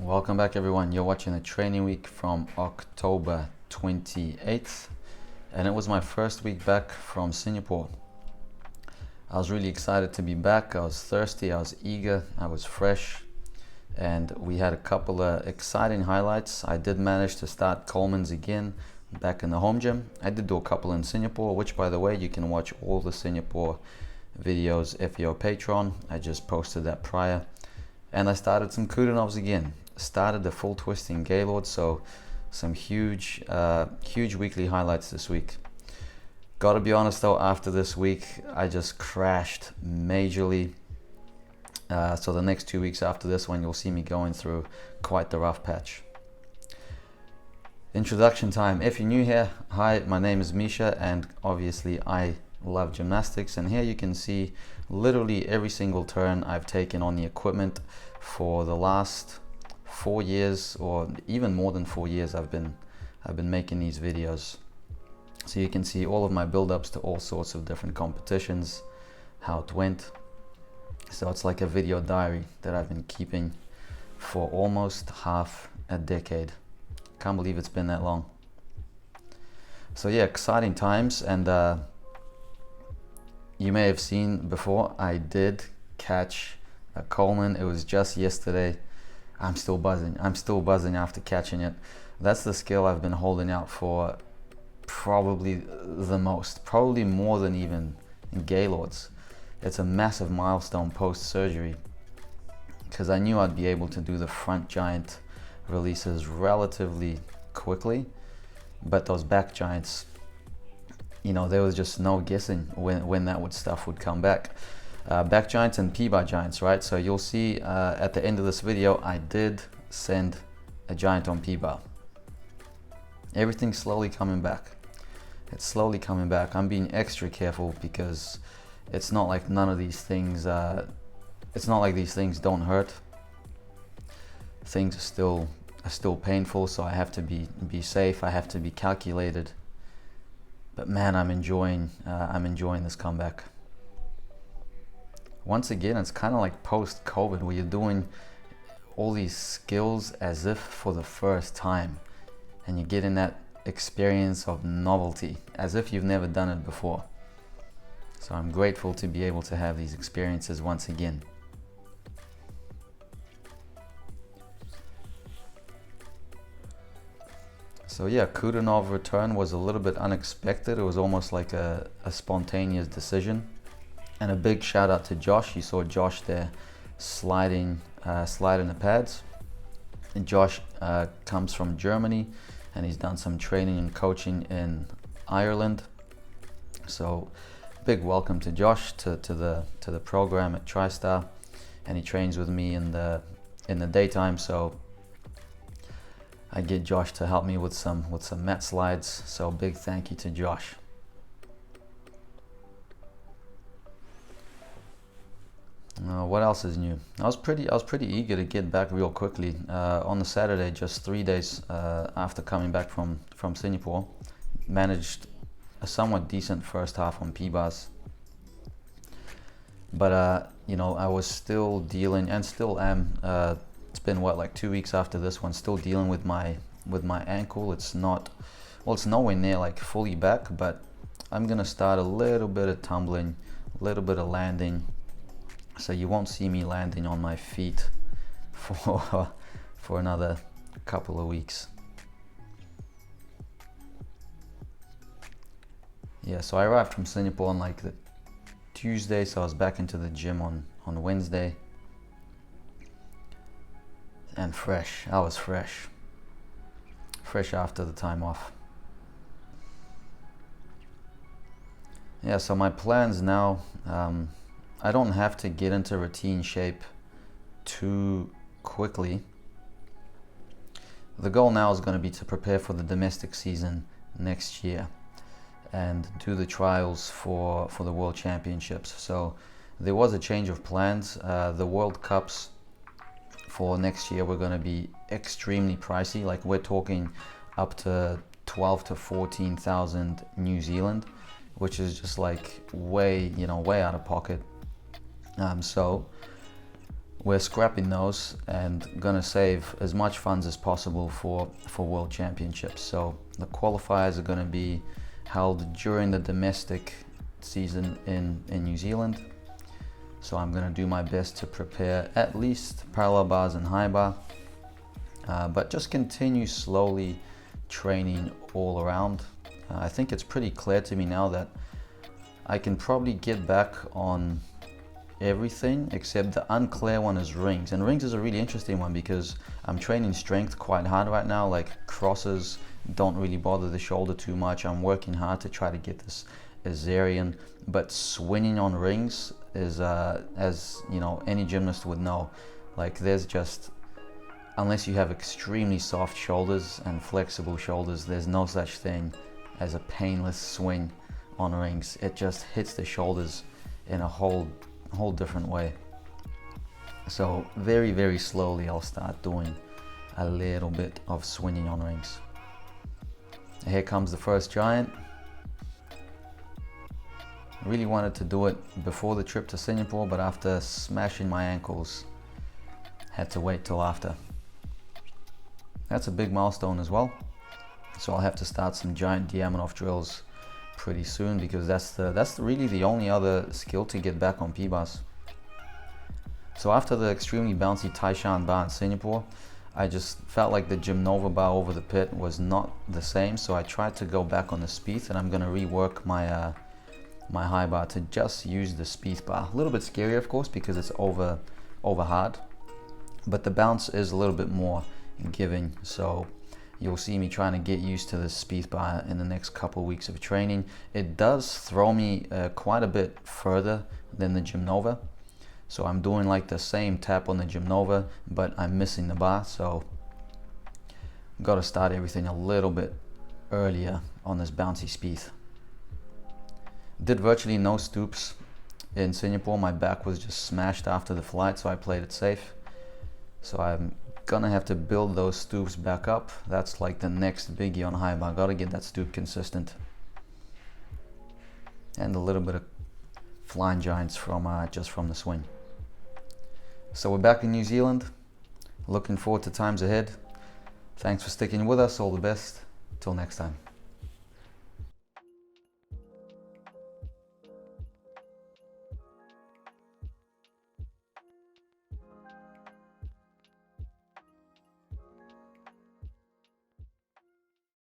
Welcome back everyone. You're watching the training week from October 28th, and it was my first week back from Singapore. I was really excited to be back. I was thirsty, I was eager, I was fresh, and we had a couple of exciting highlights. I did manage to start Coleman's again back in the home gym. I did do a couple in Singapore, which by the way, you can watch all the Singapore videos if you're a patron. I just posted that prior. And I started some Kudanovs again. Started the full twisting Gaylord, so some huge weekly highlights this week. Gotta be honest though, after this week, I just crashed majorly. So the next 2 weeks after this one, you'll see me going through quite the rough patch. Introduction time. If you're new here, hi, my name is Misha, and obviously I love gymnastics, and here you can see literally every single turn I've taken on the equipment for the last 4 years, or even more than 4 years. I've been making these videos, so you can see all of my build-ups to all sorts of different competitions, how it went. So it's like a video diary that I've been keeping for almost half a decade. Can't believe it's been that long. So yeah, exciting times. And you may have seen before, I did catch a Coleman. It was just yesterday. I'm still buzzing after catching it. That's the skill I've been holding out for probably the most, probably more than even Gaylords. It's a massive milestone post-surgery, because I knew I'd be able to do the front giant releases relatively quickly, but those back giants, you know, there was just no guessing when that stuff would come back. Back giants and P-bar giants, right? So you'll see at the end of this video, I did send a giant on P-bar. Everything's slowly coming back. It's slowly coming back. I'm being extra careful because it's not like none of these things, it's not like these things don't hurt. Things are still painful, so I have to be safe. I have to be calculated. But man, I'm enjoying this comeback. Once again, it's kind of like post-COVID, where you're doing all these skills as if for the first time, and you're getting that experience of novelty as if you've never done it before. So I'm grateful to be able to have these experiences once again. So yeah, Kudanov return was a little bit unexpected. It was almost like a spontaneous decision. And a big shout out to Josh. You saw Josh there sliding the pads. And Josh comes from Germany, and he's done some training and coaching in Ireland. So big welcome to Josh to the program at TriStar, and he trains with me in the daytime. So I get Josh to help me with some mat slides. So big thank you to Josh. What else is new? I was pretty eager to get back real quickly. On the Saturday, just 3 days after coming back from Singapore, managed a somewhat decent first half on P-bars. But you know, I was still dealing, and still am. It's been like 2 weeks after this one, still dealing with my ankle. It's nowhere near like fully back, but I'm gonna start a little bit of tumbling, a little bit of landing. So you won't see me landing on my feet for another couple of weeks. Yeah, so I arrived from Singapore on like the Tuesday, so I was back into the gym on Wednesday. And fresh. I was fresh after the time off. Yeah, so my plans now, I don't have to get into routine shape too quickly. The goal now is going to be to prepare for the domestic season next year and do the trials for the World Championships. So there was a change of plans. The World Cups for next year were going to be extremely pricey. Like, we're talking up to 12 to 14,000 New Zealand, which is just like way out of pocket. So we're scrapping those and gonna save as much funds as possible for World Championships. So the qualifiers are gonna be held during the domestic season in New Zealand. So I'm gonna do my best to prepare at least parallel bars and high bar, but just continue slowly training all around. I think it's pretty clear to me now that I can probably get back on everything, except the unclear one is rings. And rings is a really interesting one because I'm training strength quite hard right now. Like crosses don't really bother the shoulder too much. I'm working hard to try to get this Azarian, but swinging on rings is, as you know, any gymnast would know, like there's just, unless you have extremely soft shoulders and flexible shoulders, there's no such thing as a painless swing on rings. It just hits the shoulders in a whole different way. So very, very slowly I'll start doing a little bit of swinging on rings. Here comes the first giant. I really wanted to do it before the trip to Singapore, but after smashing my ankles, had to wait till after. That's a big milestone as well. So I'll have to start some giant Diamondov drills pretty soon, because that's really the only other skill to get back on P-bars. So after the extremely bouncy Taishan bar in Singapore, I just felt like the Gymnova bar over the pit was not the same, so I tried to go back on the Spieth, and I'm gonna rework my my high bar to just use the Spieth bar. A little bit scary, of course, because it's over hard, but the bounce is a little bit more giving. So you'll see me trying to get used to the Spieth bar in the next couple of weeks of training. It does throw me quite a bit further than the Gymnova. So I'm doing like the same tap on the Gymnova, but I'm missing the bar. So got to start everything a little bit earlier on this bouncy Spieth. Did virtually no stoops in Singapore. My back was just smashed after the flight, so I played it safe. So I'm gonna have to build those stoops back up. That's like the next biggie on high bar. Gotta get that stoop consistent. And a little bit of flying giants from just from the swing. So we're back in New Zealand. Looking forward to times ahead. Thanks for sticking with us. All the best. Till next time.